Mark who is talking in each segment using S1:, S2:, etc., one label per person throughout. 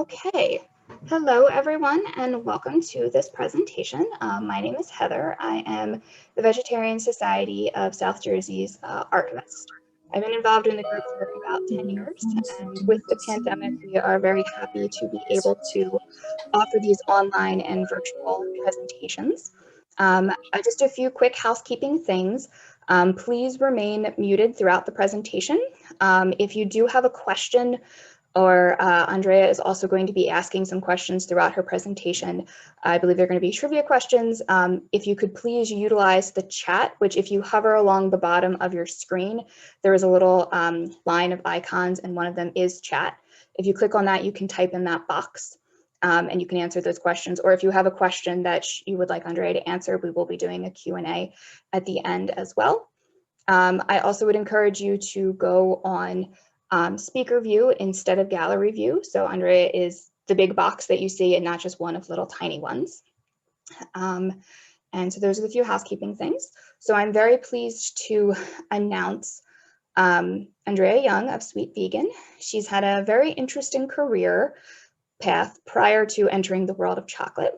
S1: Okay, hello everyone and welcome to this presentation. My name is Heather. I am the Vegetarian Society of South Jersey's archivist. I've been involved in the group for about 10 years, and with the pandemic, we are very happy to be able to offer these online and virtual presentations. Just a few quick housekeeping things. Please remain muted throughout the presentation. If you do have a question, or Andrea is also going to be asking some questions throughout her presentation. I believe they're going to be trivia questions. If you could please utilize the chat, which if you hover along the bottom of your screen, there is a little line of icons and one of them is chat. If you click on that, you can type in that box and you can answer those questions. Or if you have a question that you would like Andrea to answer, we will be doing a Q&A at the end as well. I also would encourage you to go on speaker view instead of gallery view. So Andrea is the big box that you see and not just one of little tiny ones. And so those are the few housekeeping things. So I'm very pleased to announce Andrea Young of Sweet Vegan. She's had a very interesting career path prior to entering the world of chocolate.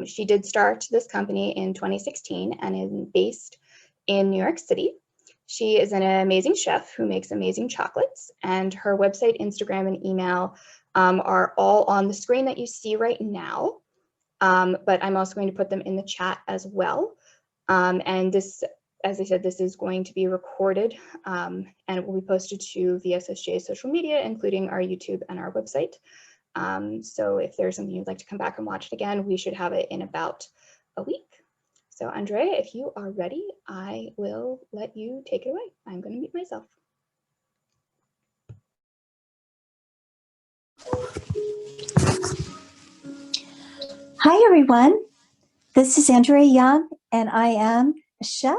S1: She did start this company in 2016 and is based in New York City. She is an amazing chef who makes amazing chocolates, and her website, Instagram, and email are all on the screen that you see right now. But I'm also going to put them in the chat as well. And this, as I said, this is going to be recorded and it will be posted to VSSJ's social media, including our YouTube and our website. So if there's something you'd like to come back and watch it again, we should have it in about a week. So Andrea, if you are ready, I will let you take it away. I'm going to mute myself.
S2: Hi, everyone. This is Andrea Young, and I am a chef,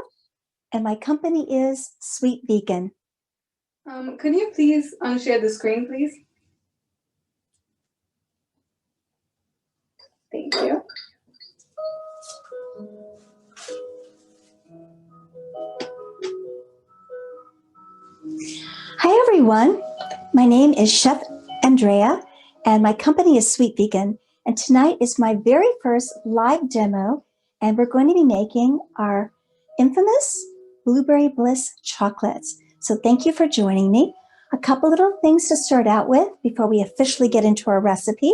S2: and my company is Sweet Vegan.
S3: Could you please unshare the screen, please? Thank you.
S2: Hi, everyone. My name is Chef Andrea, and my company is Sweet Vegan. And tonight is my very first live demo, and we're going to be making our infamous Blueberry Bliss chocolates. So thank you for joining me. A couple little things to start out with before we officially get into our recipe.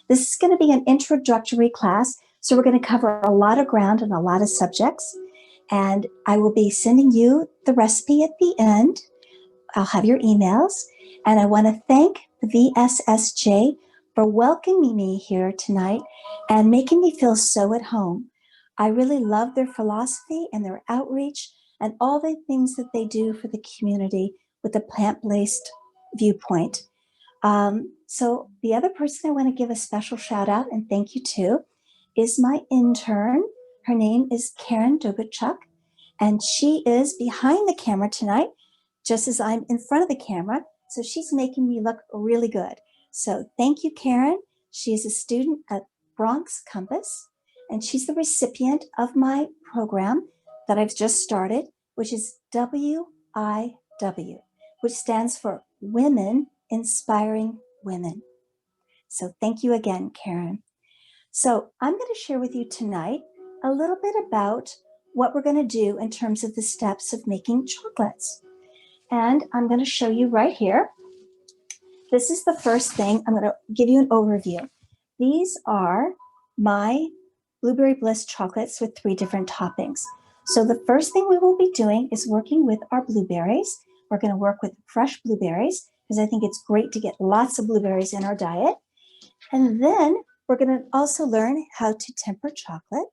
S2: This is going to be an introductory class, so we're going to cover a lot of ground and a lot of subjects. And I will be sending you the recipe at the end. I'll have your emails. And I want to thank the VSSJ for welcoming me here tonight and making me feel so at home. I really love their philosophy and their outreach and all the things that they do for the community with a plant-based viewpoint. So the other person I want to give a special shout out and thank you to is my intern. Her name is Karen Dogachuk, and she is behind the camera tonight, just as I'm in front of the camera. So she's making me look really good. So thank you, Karen. She is a student at Bronx Compass, and she's the recipient of my program that I've just started, which is WIW, which stands for Women Inspiring Women. So thank you again, Karen. So I'm going to share with you tonight a little bit about what we're going to do in terms of the steps of making chocolates. And I'm going to show you right here. This is the first thing. I'm going to give you an overview. These are my Blueberry Bliss chocolates with 3 different toppings. So the first thing we will be doing is working with our blueberries. We're going to work with fresh blueberries because I think it's great to get lots of blueberries in our diet. And then we're going to also learn how to temper chocolate.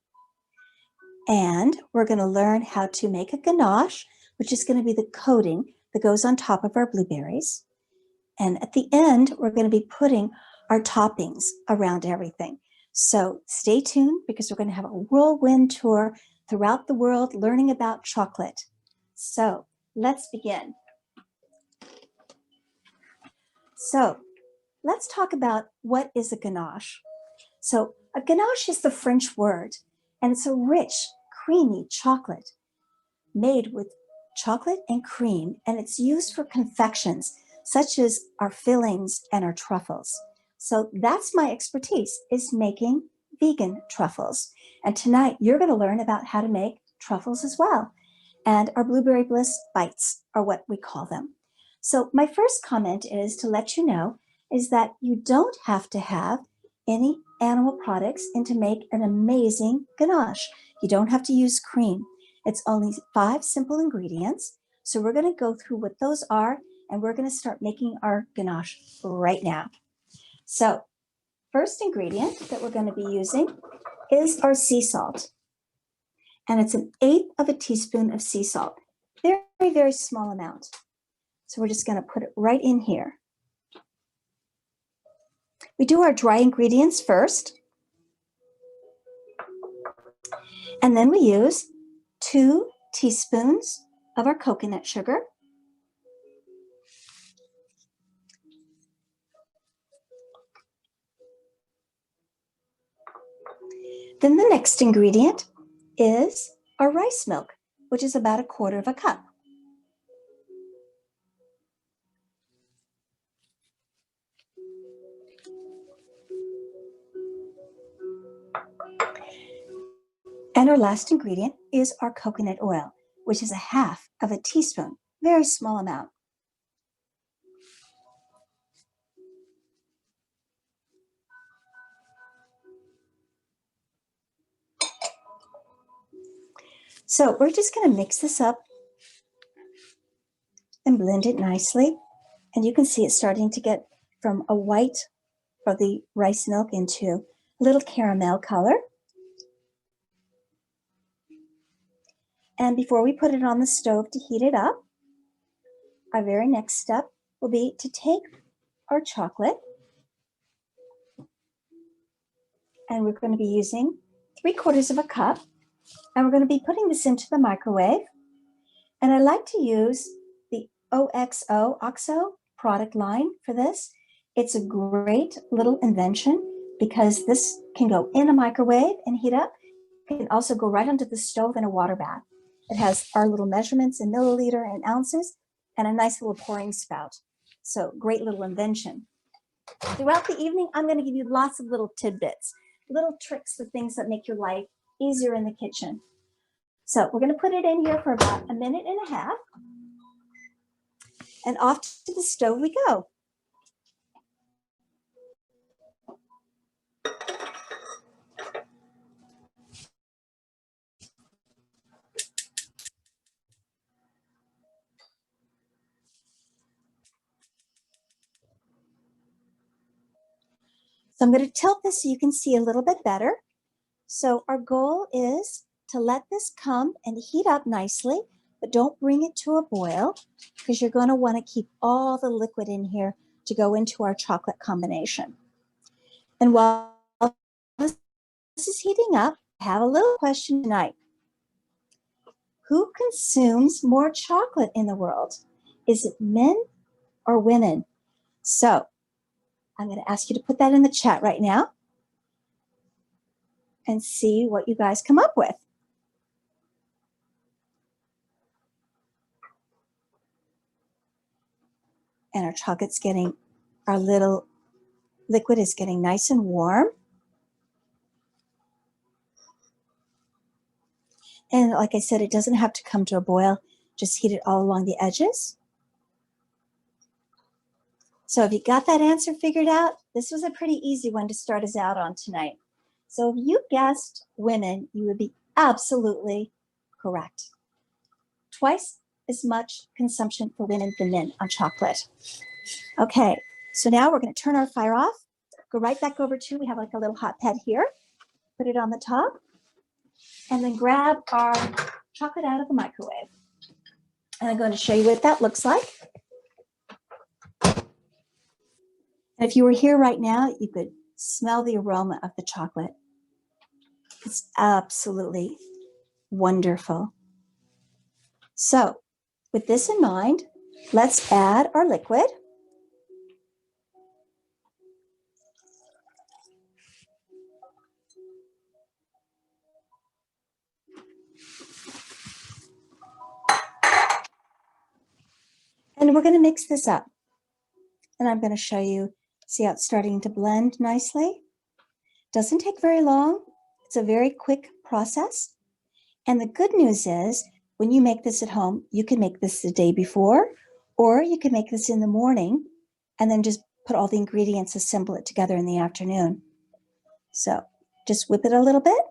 S2: And we're going to learn how to make a ganache, which is going to be the coating that goes on top of our blueberries. And at the end, we're going to be putting our toppings around everything. So stay tuned because we're going to have a whirlwind tour throughout the world learning about chocolate. So let's begin. So let's talk about what is a ganache. So a ganache is the French word, and it's a rich, creamy chocolate made with chocolate and cream, and it's used for confections such as our fillings and our truffles. So that's my expertise, is making vegan truffles. And tonight you're going to learn about how to make truffles as well. And our Blueberry Bliss bites are what we call them. So my first comment is to let you know is that you don't have to have any animal products and to make an amazing ganache. You don't have to use cream. It's only 5 simple ingredients. So we're going to go through what those are, and we're going to start making our ganache right now. So first ingredient that we're going to be using is our sea salt. And it's 1/8 of a teaspoon of sea salt. Very, very small amount. So we're just going to put it right in here. We do our dry ingredients first. And then we use 2 teaspoons of our coconut sugar. Then the next ingredient is our rice milk, which is about 1/4 cup. And our last ingredient is our coconut oil, which is 1/2 of a teaspoon, very small amount. So we're just going to mix this up and blend it nicely. And you can see it starting to get from a white of the rice milk into a little caramel color. And before we put it on the stove to heat it up, our very next step will be to take our chocolate, and we're going to be using 3/4 cup, and we're going to be putting this into the microwave. And I like to use the OXO product line for this. It's a great little invention because this can go in a microwave and heat up. It can also go right under the stove in a water bath. It has our little measurements in milliliter and ounces and a nice little pouring spout. So great little invention. Throughout the evening, I'm going to give you lots of little tidbits, little tricks for things that make your life easier in the kitchen. So we're going to put it in here for about 1.5 minutes. And off to the stove we go. So I'm going to tilt this so you can see a little bit better. So our goal is to let this come and heat up nicely, but don't bring it to a boil because you're going to want to keep all the liquid in here to go into our chocolate combination. And while this is heating up, I have a little question tonight. Who consumes more chocolate in the world? Is it men or women? So I'm going to ask you to put that in the chat right now and see what you guys come up with. And our chocolate's getting, our little liquid is getting nice and warm. And like I said, it doesn't have to come to a boil. Just heat it all along the edges. So if you got that answer figured out, this was a pretty easy one to start us out on tonight. So if you guessed women, you would be absolutely correct. Twice as much consumption for women than men on chocolate. Okay, so now we're going to turn our fire off. Go right back over to, we have like a little hot pad here. Put it on the top. And then grab our chocolate out of the microwave. And I'm going to show you what that looks like. And if you were here right now, you could smell the aroma of the chocolate. It's absolutely wonderful. So with this in mind, let's add our liquid. And we're going to mix this up. And I'm going to show you See how it's starting to blend nicely? Doesn't take very long. It's a very quick process. And the good news is when you make this at home, you can make this the day before, or you can make this in the morning and then just put all the ingredients, assemble it together in the afternoon. So just whip it a little bit.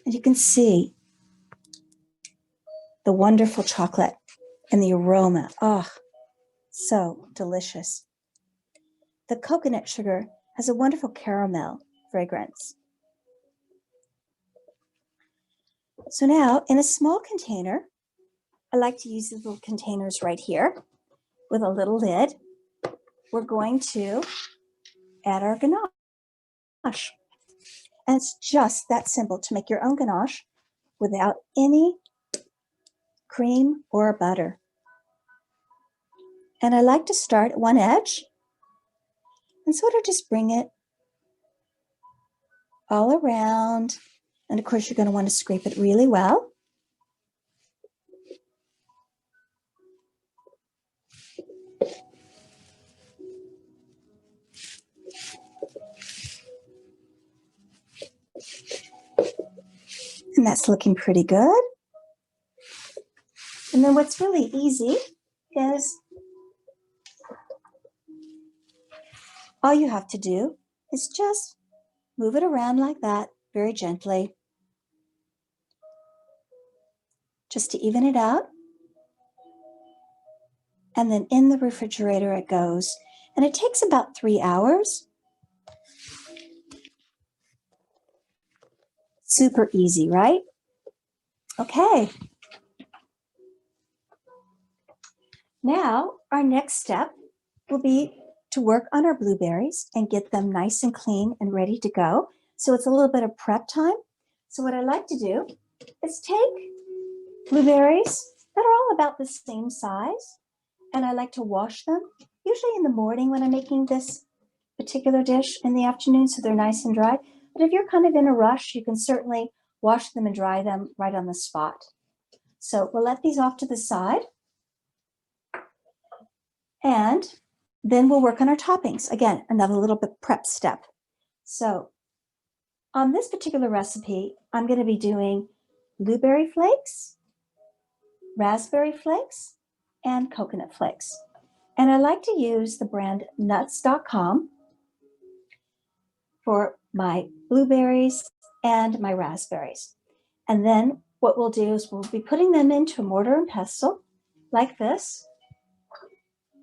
S2: And you can see the wonderful chocolate and the aroma. Oh, so delicious. The coconut sugar has a wonderful caramel fragrance. So now in a small container, I like to use these little containers right here with a little lid. We're going to add our ganache. And it's just that simple to make your own ganache without any cream or butter. And I like to start at one edge and sort of just bring it all around. And of course, you're going to want to scrape it really well. And that's looking pretty good. And then what's really easy is all you have to do is just move it around like that, very gently, just to even it out. And then in the refrigerator it goes. And it takes about 3 hours. Super easy, right? Okay. Now, our next step will be to work on our blueberries and get them nice and clean and ready to go. So it's a little bit of prep time. So what I like to do is take blueberries that are all about the same size, and I like to wash them, usually in the morning when I'm making this particular dish in the afternoon, so they're nice and dry. But if you're kind of in a rush, you can certainly wash them and dry them right on the spot. So we'll let these off to the side. And then we'll work on our toppings. Again, another little bit prep step. So on this particular recipe, I'm going to be doing blueberry flakes, raspberry flakes, and coconut flakes. And I like to use the brand nuts.com for my blueberries and my raspberries. And then what we'll do is we'll be putting them into a mortar and pestle like this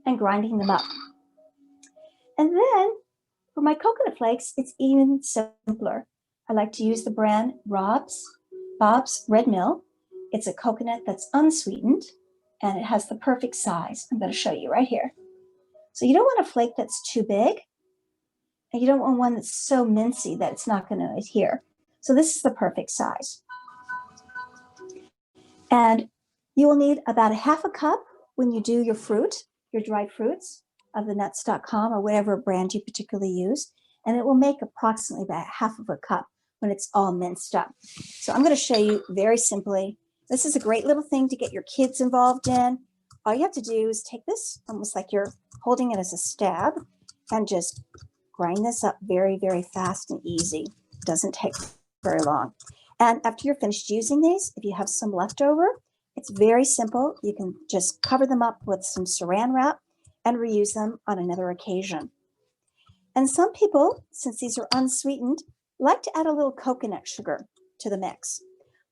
S2: and grinding them up. And then for my coconut flakes, it's even simpler. I like to use the brand Bob's Red Mill. It's a coconut that's unsweetened and it has the perfect size. I'm going to show you right here. So you don't want a flake that's too big, and you don't want one that's so mincy that it's not going to adhere. So this is the perfect size. And you will need about a half a cup when you do your fruit, your dried fruits of the nuts.com or whatever brand you particularly use. And it will make approximately about half of a cup when it's all minced up. So I'm going to show you very simply. This is a great little thing to get your kids involved in. All you have to do is take this almost like you're holding it as a stab and just grind this up very, very fast and easy. Doesn't take very long. And after you're finished using these, if you have some left over, it's very simple. You can just cover them up with some saran wrap and reuse them on another occasion. And some people, since these are unsweetened, like to add a little coconut sugar to the mix.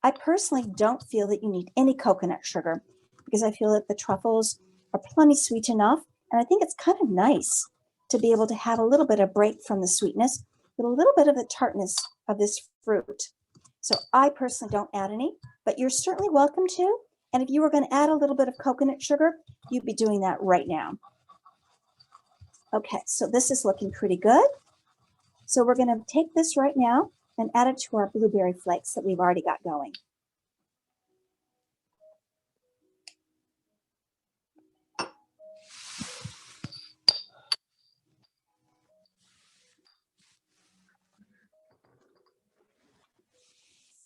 S2: I personally don't feel that you need any coconut sugar because I feel that the truffles are plenty sweet enough. And I think it's kind of nice to be able to have a little bit of break from the sweetness with a little bit of the tartness of this fruit. So I personally don't add any, but you're certainly welcome to. And if you were going to add a little bit of coconut sugar, you'd be doing that right now. Okay, so this is looking pretty good. So we're going to take this right now and add it to our blueberry flakes that we've already got going.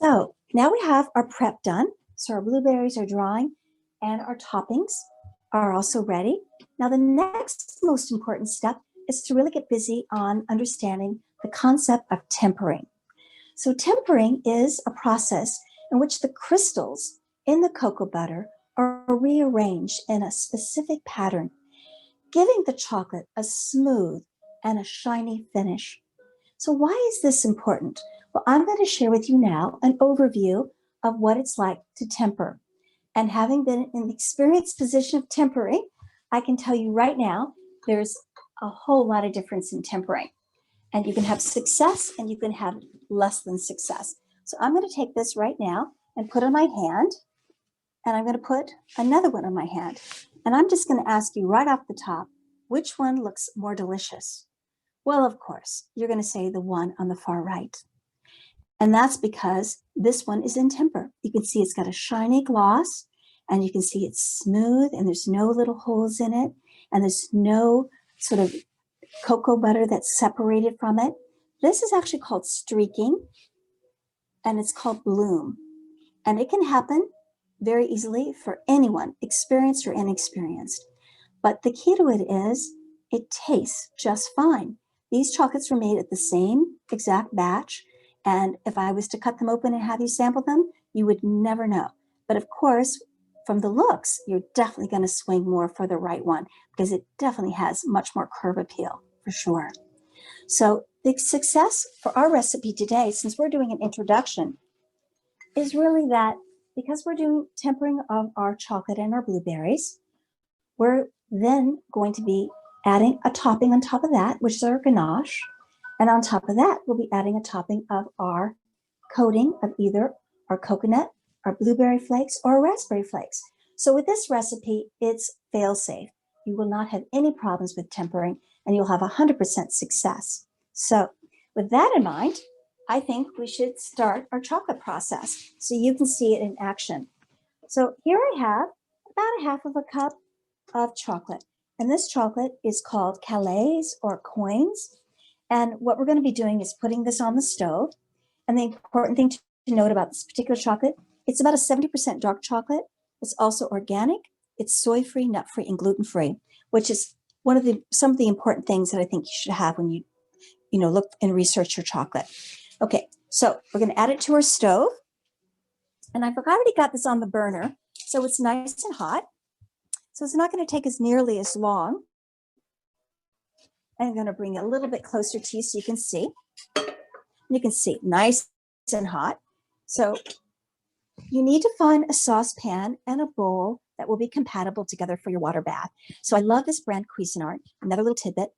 S2: So now we have our prep done. So our blueberries are drying and our toppings are also ready. Now, the next most important step is to really get busy on understanding the concept of tempering. So tempering is a process in which the crystals in the cocoa butter are rearranged in a specific pattern, giving the chocolate a smooth and a shiny finish. So why is this important? Well, I'm going to share with you now an overview of what it's like to temper. And having been in the experienced position of tempering, I can tell you right now, there's a whole lot of difference in tempering. And you can have success and you can have less than success. So I'm going to take this right now and put on my hand, and I'm going to put another one on my hand. And I'm just going to ask you right off the top, which one looks more delicious? Well, of course, you're going to say the one on the far right. And that's because this one is in temper. You can see it's got a shiny gloss, and you can see it's smooth, and there's no little holes in it, and there's no sort of cocoa butter that's separated from it. This is actually called streaking, and it's called bloom. And it can happen very easily for anyone, experienced or inexperienced. But the key to it is it tastes just fine. These chocolates were made at the same exact batch, and if I was to cut them open and have you sample them, you would never know. But of course, from the looks, you're definitely going to swing more for the right one because it definitely has much more curve appeal for sure. So the success for our recipe today, since we're doing an introduction, is really that because we're doing tempering of our chocolate and our blueberries, we're then going to be adding a topping on top of that, which is our ganache. And on top of that, we'll be adding a topping of our coating of either our coconut, our blueberry flakes, or raspberry flakes. So with this recipe, it's fail-safe. You will not have any problems with tempering, and you'll have 100% success. So with that in mind, I think we should start our chocolate process so you can see it in action. So here I have about a half of a cup of chocolate. And this chocolate is called Calais or Coins. And what we're going to be doing is putting this on the stove. And the important thing to note about this particular chocolate, it's about a 70% dark chocolate. It's also organic. It's soy-free, nut-free, and gluten-free, which is some of the important things that I think you should have when you look and research your chocolate. Okay, so we're going to add it to our stove. And I've already got this on the burner, so it's nice and hot. So it's not going to take us nearly as long. I'm going to bring it a little bit closer to you so you can see. You can see nice and hot. So you need to find a saucepan and a bowl that will be compatible together for your water bath. So I love this brand Cuisinart. Another little tidbit.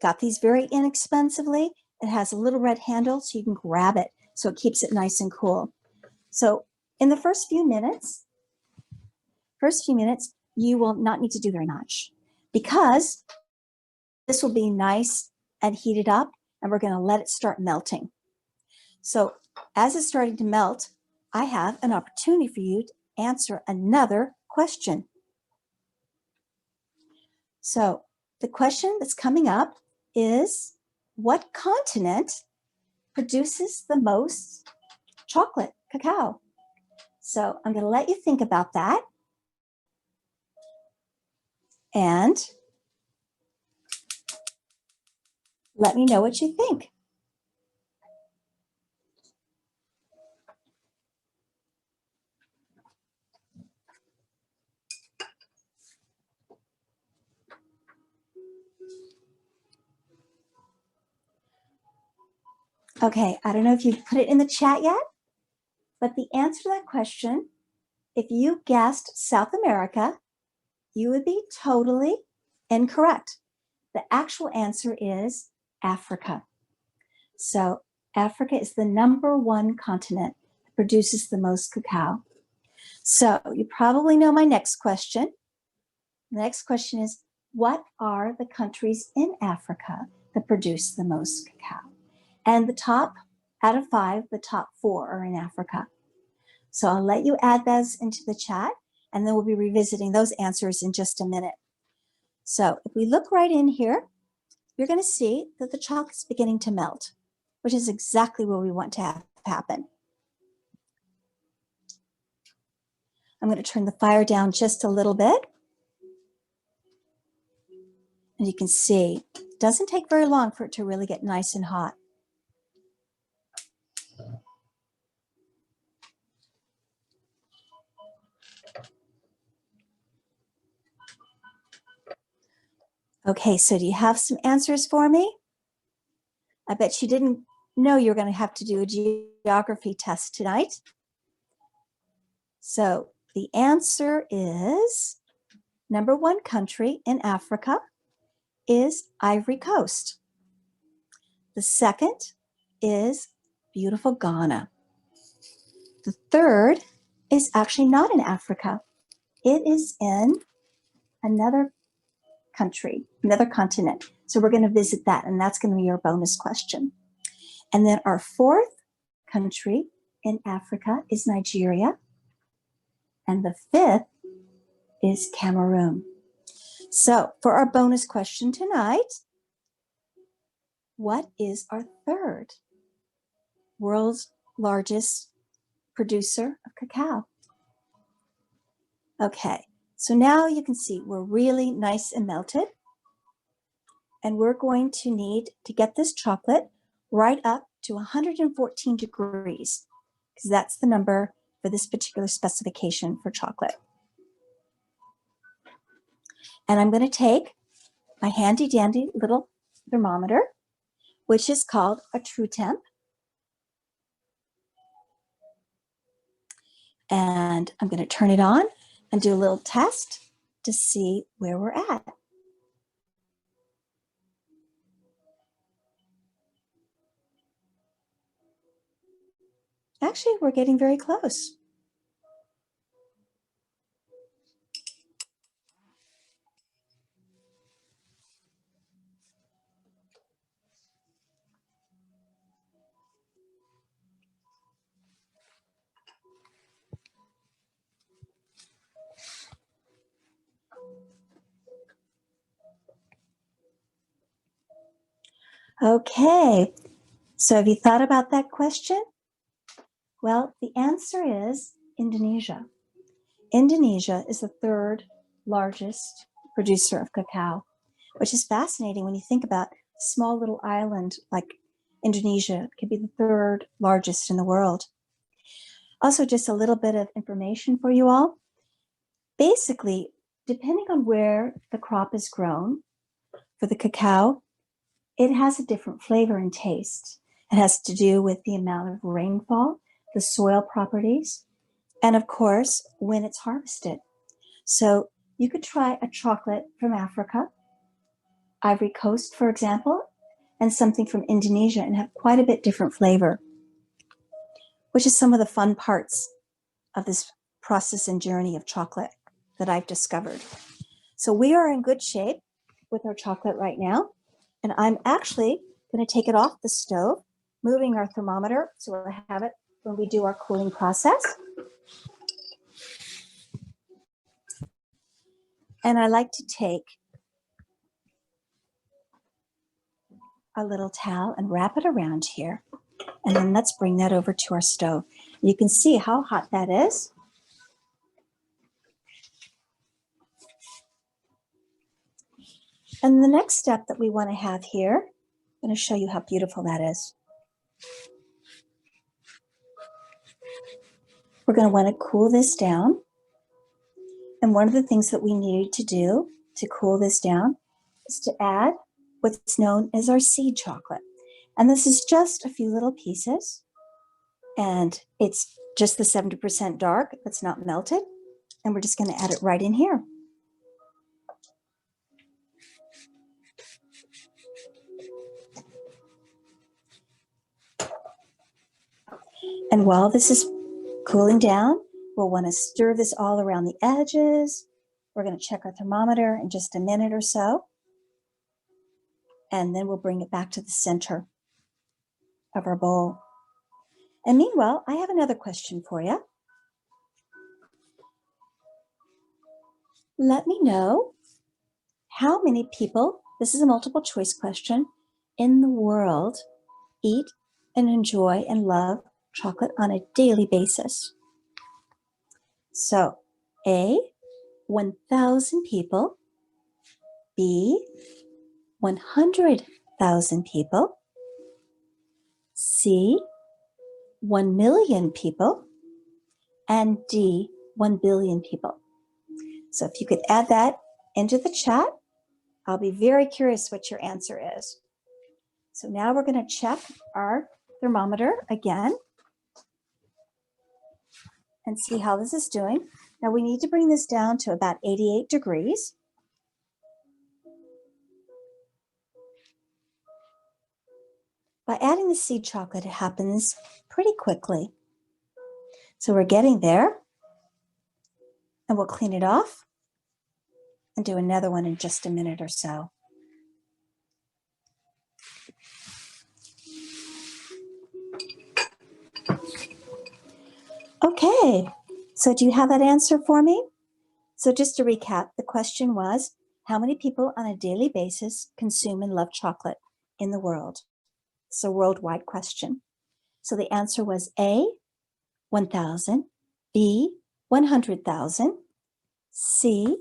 S2: Got these very inexpensively. It has a little red handle so you can grab it so it keeps it nice and cool. So in the first few minutes, you will not need to do very much because this will be nice and heated up, and we're going to let it start melting. So as it's starting to melt, I have an opportunity for you to answer another question. So the question that's coming up is, what continent produces the most chocolate, cacao? So I'm going to let you think about that. And let me know what you think. Okay, I don't know if you've put it in the chat yet, but the answer to that question, if you guessed South America, you would be totally incorrect. The actual answer is Africa. So Africa is the #1 continent that produces the most cacao. So you probably know my next question. The next question is, what are the countries in Africa that produce the most cacao? And the top, out of 5, the top 4 are in Africa. So I'll let you add those into the chat, and then we'll be revisiting those answers in just a minute. So if we look right in here, you're going to see that the chocolate's beginning to melt, which is exactly what we want to have happen. I'm going to turn the fire down just a little bit. And you can see, it doesn't take very long for it to really get nice and hot. Okay, so do you have some answers for me? I bet you didn't know you were going to have to do a geography test tonight. So the answer is number one country in Africa is Ivory Coast. The second is beautiful Ghana. The third is actually not in Africa. It is in another country, another continent. So we're going to visit that, and that's going to be your bonus question. And then our fourth country in Africa is Nigeria. And the fifth is Cameroon. So for our bonus question tonight, what is our third world's largest producer of cacao? Okay, so now you can see we're really nice and melted. And we're going to need to get this chocolate right up to 114 degrees, because that's the number for this particular specification for chocolate. And I'm going to take my handy dandy little thermometer, which is called a True Temp. And I'm going to turn it on and do a little test to see where we're at. Actually, we're getting very close. Okay, so have you thought about that question? Well, the answer is Indonesia. Indonesia is the third largest producer of cacao, which is fascinating when you think about a small little island like Indonesia could be the third largest in the world. Also, just a little bit of information for you all. Basically, depending on where the crop is grown for the cacao, it has a different flavor and taste. It has to do with the amount of rainfall, the soil properties, and of course, when it's harvested. So you could try a chocolate from Africa, Ivory Coast, for example, and something from Indonesia and have quite a bit different flavor, which is some of the fun parts of this process and journey of chocolate that I've discovered. So we are in good shape with our chocolate right now. And I'm actually going to take it off the stove, moving our thermometer so we'll have it when we do our cooling process. And I like to take a little towel and wrap it around here. And then let's bring that over to our stove. You can see how hot that is. And the next step that we want to have here, I'm going to show you how beautiful that is. We're going to want to cool this down. And one of the things that we needed to do to cool this down is to add what's known as our seed chocolate. And this is just a few little pieces. And it's just the 70% dark that's not melted. And we're just going to add it right in here. And while this is cooling down, we'll want to stir this all around the edges. We're going to check our thermometer in just a minute or so. And then we'll bring it back to the center of our bowl. And meanwhile, I have another question for you. Let me know how many people, this is a multiple choice question, in the world eat and enjoy and love chocolate on a daily basis. So A, 1,000 people, B, 100,000 people, C, 1 million people, and D, 1 billion people. So if you could add that into the chat, I'll be very curious what your answer is. So now we're going to check our thermometer again and see how this is doing. Now we need to bring this down to about 88 degrees. By adding the seed chocolate, it happens pretty quickly. So we're getting there, and we'll clean it off and do another one in just a minute or so. Okay, so do you have that answer for me? So just to recap, the question was, how many people on a daily basis consume and love chocolate in the world? It's a worldwide question. So the answer was A, 1,000, B, 100,000, C,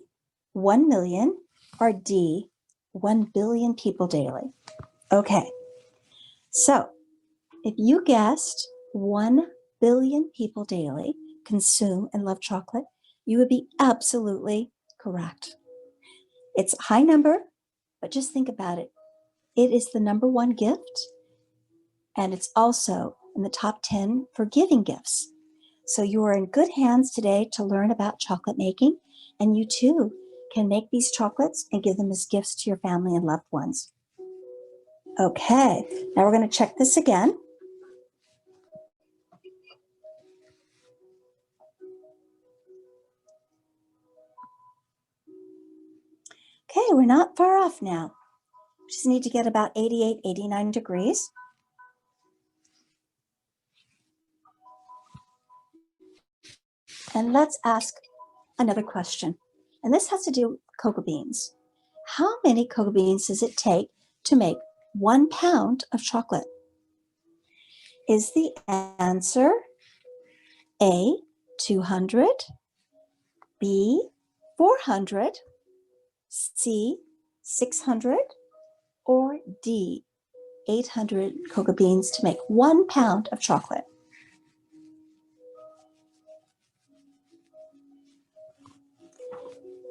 S2: 1 million, or D, 1 billion people daily. Okay, so if you guessed 1 billion people daily consume and love chocolate, you would be absolutely correct. It's a high number, but just think about it. It is the number one gift, and it's also in the top 10 for giving gifts. So you are in good hands today to learn about chocolate making, and you too can make these chocolates and give them as gifts to your family and loved ones. Okay, now we're going to check this again. Okay, we're not far off now. We just need to get about 88, 89 degrees. And let's ask another question. And this has to do with cocoa beans. How many cocoa beans does it take to make 1 pound of chocolate? Is the answer A, 200, B, 400, C, 600, or D, 800 cocoa beans to make 1 pound of chocolate?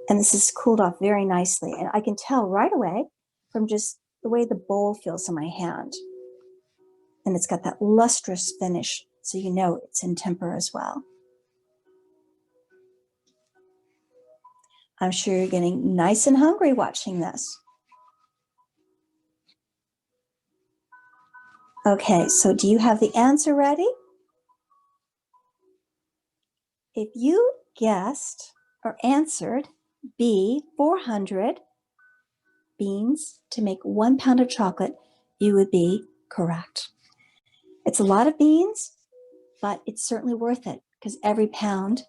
S2: And this is cooled off very nicely. And I can tell right away from just the way the bowl feels in my hand. And it's got that lustrous finish, so you know it's in temper as well. I'm sure you're getting nice and hungry watching this. Okay, so do you have the answer ready? If you guessed or answered B, 400 beans to make 1 pound of chocolate, you would be correct. It's a lot of beans, but it's certainly worth it because every pound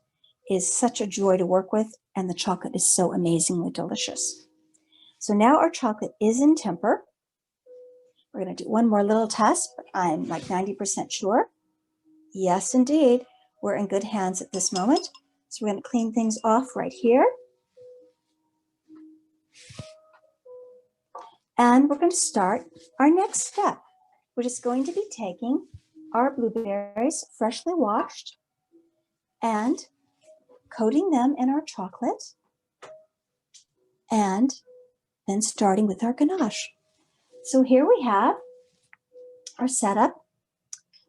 S2: is such a joy to work with, and the chocolate is so amazingly delicious. So now our chocolate is in temper. We're going to do one more little test, but I'm like 90% sure. Yes, indeed, we're in good hands at this moment. So we're going to clean things off right here. And we're going to start our next step, which is going to be taking our blueberries, freshly washed, and coating them in our chocolate, and then starting with our ganache. So here we have our setup,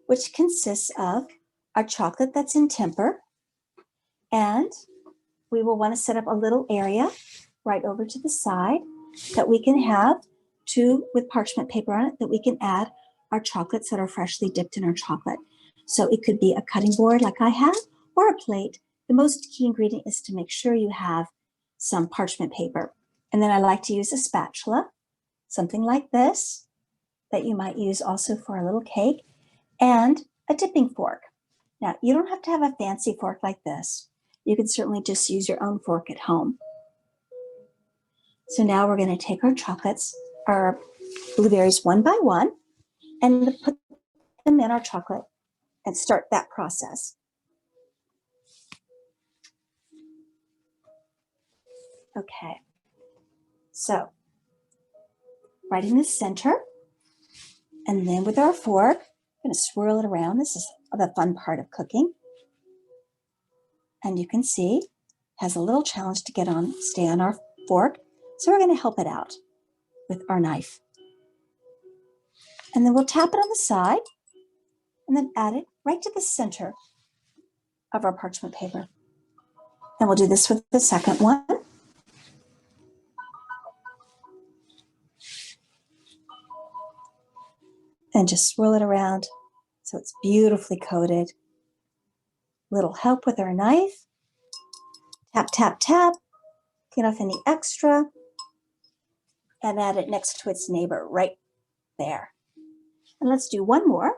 S2: which consists of our chocolate that's in temper, and we will want to set up a little area right over to the side that we can have with parchment paper on it, that we can add our chocolates that are freshly dipped in our chocolate. So it could be a cutting board like I have, or a plate. The most key ingredient is to make sure you have some parchment paper. And then I like to use a spatula, something like this, that you might use also for a little cake, and a dipping fork. Now, you don't have to have a fancy fork like this. You can certainly just use your own fork at home. So now we're going to take our chocolates, our blueberries one by one, and put them in our chocolate and start that process. Okay, so right in the center. And then with our fork, we're going to swirl it around. This is the fun part of cooking. And you can see, it has a little challenge to stay on our fork. So we're going to help it out with our knife. And then we'll tap it on the side and then add it right to the center of our parchment paper. And we'll do this with the second one. And just swirl it around so it's beautifully coated. Little help with our knife. Tap, tap, tap. Get off any extra. And add it next to its neighbor right there. And let's do one more.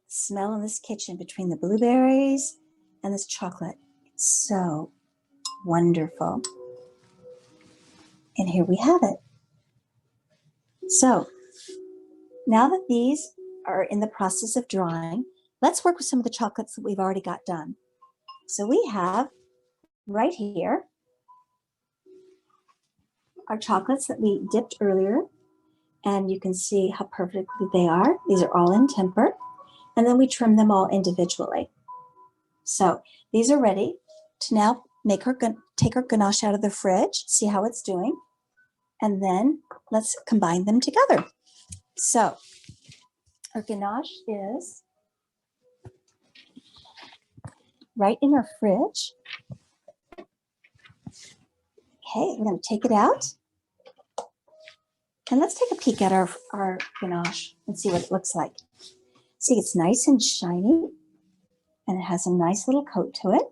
S2: Smell in this kitchen between the blueberries and this chocolate. It's so wonderful. And here we have it. So now that these are in the process of drying, let's work with some of the chocolates that we've already got done. So we have right here our chocolates that we dipped earlier, and you can see how perfectly they are. These are all in temper, and then we trim them all individually. So these are ready to now take our ganache out of the fridge, see how it's doing, and then let's combine them together. So our ganache is right in our fridge. Okay, we're going to take it out. And let's take a peek at our ganache and see what it looks like. See, it's nice and shiny, and it has a nice little coat to it.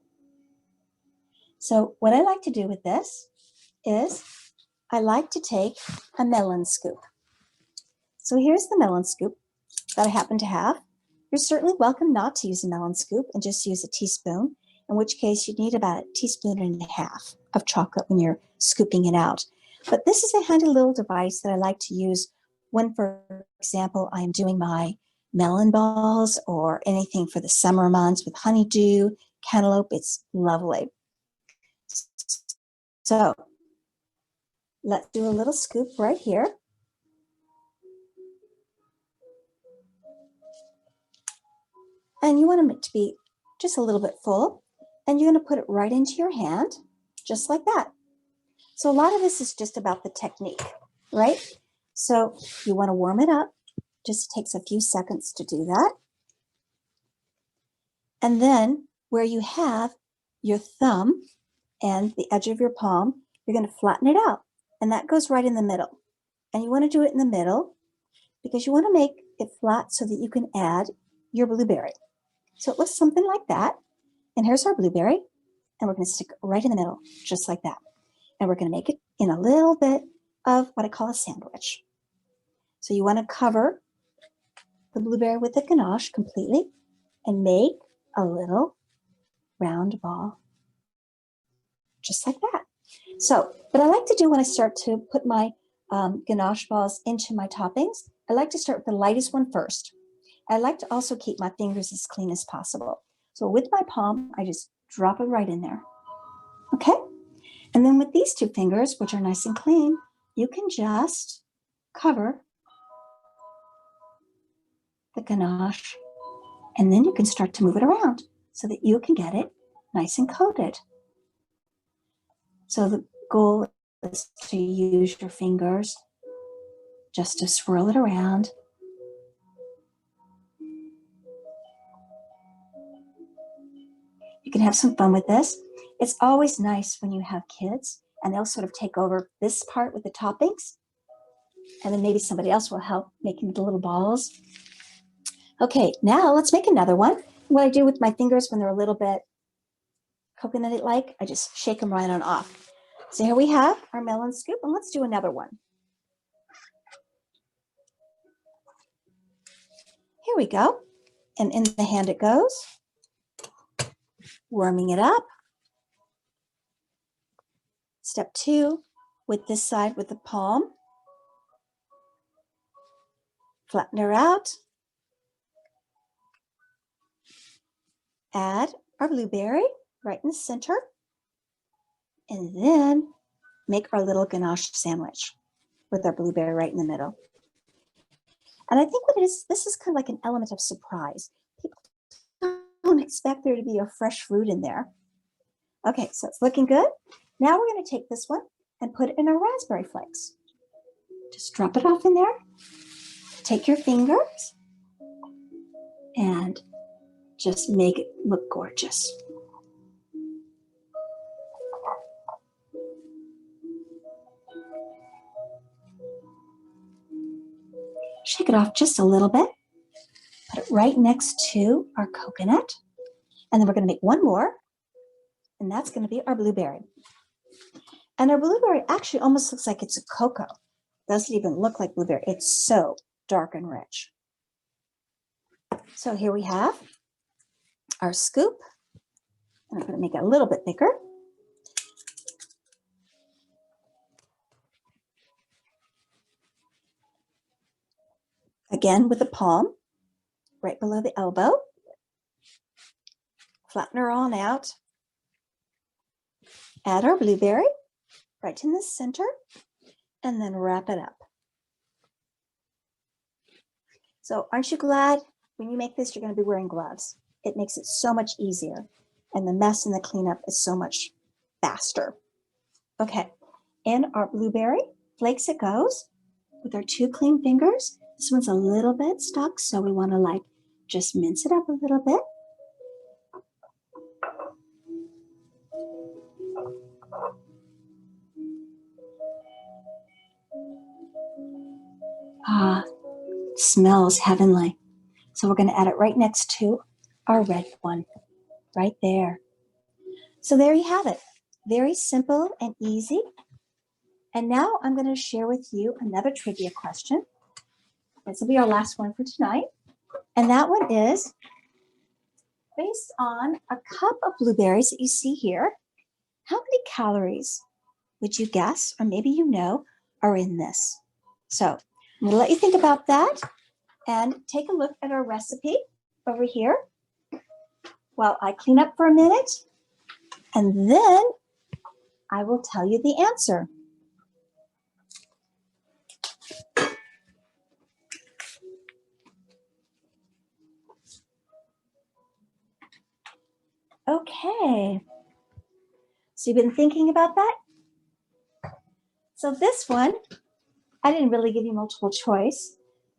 S2: So what I like to do with this is I like to take a melon scoop. So here's the melon scoop that I happen to have. You're certainly welcome not to use a melon scoop and just use a teaspoon, in which case you'd need about a teaspoon and a half of chocolate when you're scooping it out. But this is a handy little device that I like to use when, for example, I'm doing my melon balls or anything for the summer months with honeydew, cantaloupe. It's lovely. So let's do a little scoop right here. And you want them to be just a little bit full. And you're going to put it right into your hand, just like that. So a lot of this is just about the technique, right? So you want to warm it up. Just takes a few seconds to do that. And then where you have your thumb and the edge of your palm, you're going to flatten it out. And that goes right in the middle. And you want to do it in the middle because you want to make it flat so that you can add your blueberry. So it looks something like that. And here's our blueberry. And we're going to stick it right in the middle, just like that. And we're going to make it in a little bit of what I call a sandwich. So you want to cover the blueberry with the ganache completely and make a little round ball, just like that. So what I like to do when I start to put my ganache balls into my toppings, I like to start with the lightest one first. I like to also keep my fingers as clean as possible. So with my palm, I just drop it right in there. Okay? And then with these two fingers, which are nice and clean, you can just cover the ganache, and then you can start to move it around so that you can get it nice and coated. So the goal is to use your fingers just to swirl it around. You can have some fun with this. It's always nice when you have kids and they'll sort of take over this part with the toppings, and then maybe somebody else will help making the little balls. Okay, now let's make another one. What I do with my fingers when they're a little bit coconut-like, I just shake them right on off. So here we have our melon scoop, and let's do another one. Here we go. And in the hand it goes. Warming it up. Step 2, with this side with the palm. Flatten her out. add our blueberry right in the center, and then make our little ganache sandwich with our blueberry right in the middle. And I think what it is, this is kind of like an element of surprise. People don't expect there to be a fresh fruit in there. Okay, so it's looking good. Now we're going to take this one and put it in our raspberry flakes. Just drop it off in there. Take your fingers and just make it look gorgeous. Shake it off just a little bit. Put it right next to our coconut. And then we're going to make one more. And that's going to be our blueberry. And our blueberry actually almost looks like it's a cocoa. Doesn't even look like blueberry. It's so dark and rich. So here we have our scoop. And I'm going to make it a little bit bigger. Again with the palm right below the elbow. Flatten her on out. Add our blueberry right in the center and then wrap it up. So aren't you glad when you make this, you're going to be wearing gloves? It makes it so much easier and the mess and the cleanup is so much faster. Okay, in our blueberry flakes it goes with our 2 clean fingers. This one's a little bit stuck, so we want to like just mince it up a little bit. Ah, smells heavenly. So we're going to add it right next to our red one, right there. So there you have it. Very simple and easy. And now I'm going to share with you another trivia question. This will be our last one for tonight. And that one is, based on a cup of blueberries that you see here, how many calories would you guess, or maybe you know, are in this? So I'm going to let you think about that and take a look at our recipe over here while I clean up for a minute, and then I will tell you the answer. Okay, so you've been thinking about that? So this one, I didn't really give you multiple choice,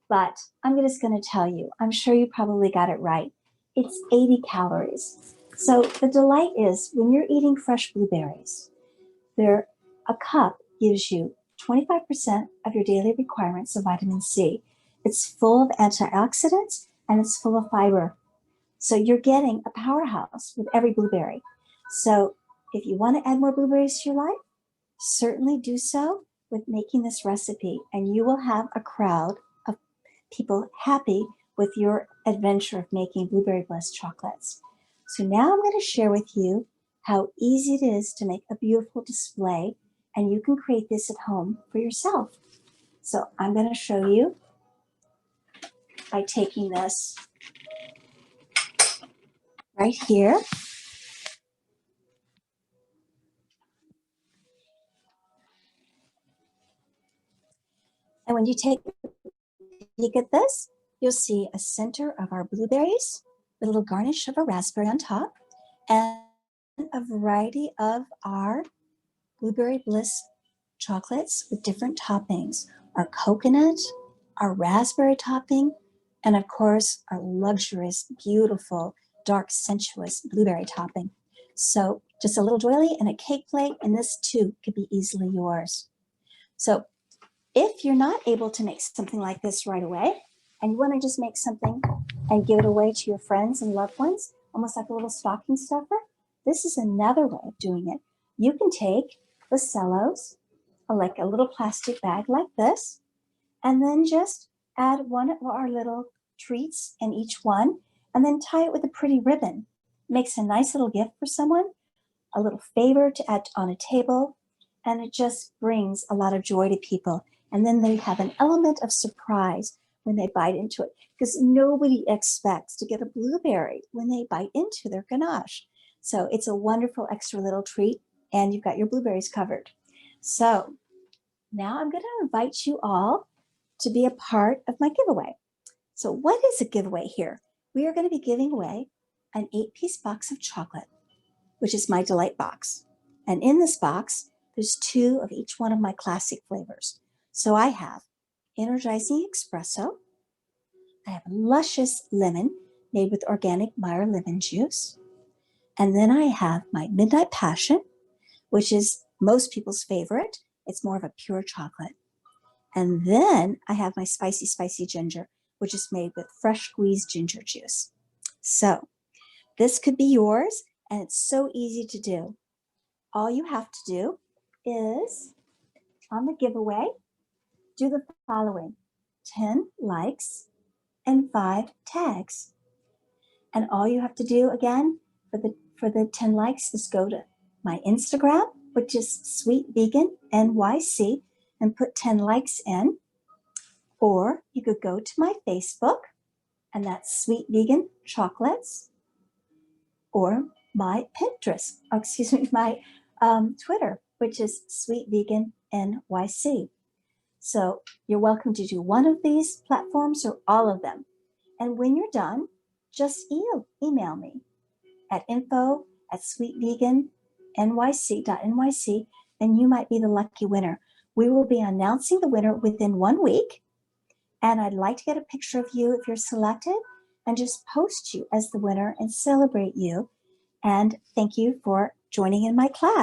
S2: but I'm just going to tell you, I'm sure you probably got it right. It's 80 calories. So the delight is when you're eating fresh blueberries, a cup gives you 25% of your daily requirements of vitamin C. It's full of antioxidants and it's full of fiber. So you're getting a powerhouse with every blueberry. So if you want to add more blueberries to your life, certainly do so with making this recipe, and you will have a crowd of people happy with your adventure of making blueberry bliss chocolates. So now I'm going to share with you how easy it is to make a beautiful display, and you can create this at home for yourself. So I'm going to show you by taking this right here. And when you take a peek at this, you'll see a center of our blueberries with a little garnish of a raspberry on top and a variety of our blueberry bliss chocolates with different toppings, our coconut, our raspberry topping, and of course, our luxurious, beautiful, dark, sensuous blueberry topping. So just a little doily and a cake plate, and this too could be easily yours. So if you're not able to make something like this right away, and you want to just make something and give it away to your friends and loved ones, almost like a little stocking stuffer, this is another way of doing it. You can take the cellos, like a little plastic bag like this, and then just add one of our little treats in each one, and then tie it with a pretty ribbon. Makes a nice little gift for someone, a little favor to add on a table, and it just brings a lot of joy to people. And then they have an element of surprise when they bite into it, because nobody expects to get a blueberry when they bite into their ganache. So it's a wonderful extra little treat, and you've got your blueberries covered. So now I'm going to invite you all to be a part of my giveaway. So what is a giveaway here? We are going to be giving away an 8-piece box of chocolate, which is my Delight box. And in this box, there's 2 of each one of my classic flavors. So I have Energizing Espresso. I have Luscious Lemon made with organic Meyer lemon juice. And then I have my Midnight Passion, which is most people's favorite. It's more of a pure chocolate. And then I have my Spicy Ginger, which is made with fresh squeezed ginger juice. So this could be yours, and it's so easy to do. All you have to do is, on the giveaway, do the following: 10 likes and 5 tags. And all you have to do, again, for the 10 likes is go to my Instagram, which is Sweet Vegan NYC, and put 10 likes in. Or you could go to my Facebook, and that's Sweet Vegan Chocolates, or my Pinterest, my Twitter, which is Sweet Vegan NYC. So you're welcome to do one of these platforms or all of them. And when you're done, just email me at info@sweetvegannyc.nyc, and you might be the lucky winner. We will be announcing the winner within 1 week, and I'd like to get a picture of you if you're selected and just post you as the winner and celebrate you. And thank you for joining in my class.